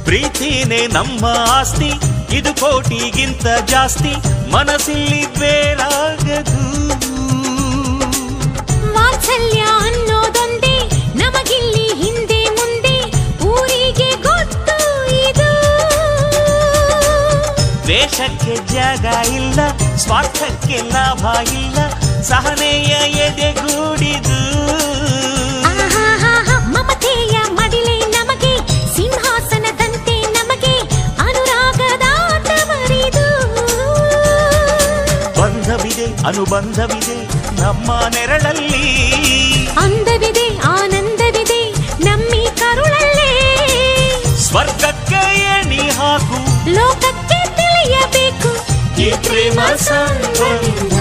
ಪ್ರೀತಿನೇ ನಮ್ಮ ಆಸ್ತಿ, ಇದು ಕೋಟಿಗಿಂತ ಜಾಸ್ತಿ, ಮನಸ್ಸಿಲ್ಲಿ ಬೇರಾಗದು. ವಾತ್ಸಲ್ಯ ಅನ್ನೋದೊಂದೇ ನಮಗಿಲ್ಲಿ ಹಿಂದೆ ಮುಂದೆ, ಊರಿಗೆ ಗೊತ್ತು ಇದು. ದ್ವೇಷಕ್ಕೆ ಜಾಗ ಇಲ್ಲ, ಸ್ವಾರ್ಥಕ್ಕೆ ಲಾಭ ಇಲ್ಲ, ಸಹನೆಯ ಎದೆಗೂಡಿದು. ಮಮತೆಯ ಮಡಿಲೆ ನಮಗೆ, ಸಿಂಹಾಸನದಂತೆ ನಮಗೆ, ಅನುರಾಗದಾಟ ಮರಿದು. ಬಂಧವಿದೆ ಅನುಬಂಧವಿದೆ ನಮ್ಮ ನೆರಳಲ್ಲಿ, ಅಂದವಿದೆ ಆನಂದವಿದೆ ನಮ್ಮಿ ಕರುಳಲ್ಲೇ. ಸ್ವರ್ಗಕ್ಕೆ ಎಣಿ ಹಾಕು, ಲೋಕಕ್ಕೆ ತಿಳಿಯಬೇಕು ಈ ಪ್ರೇಮ ಸಂಬಂಧ.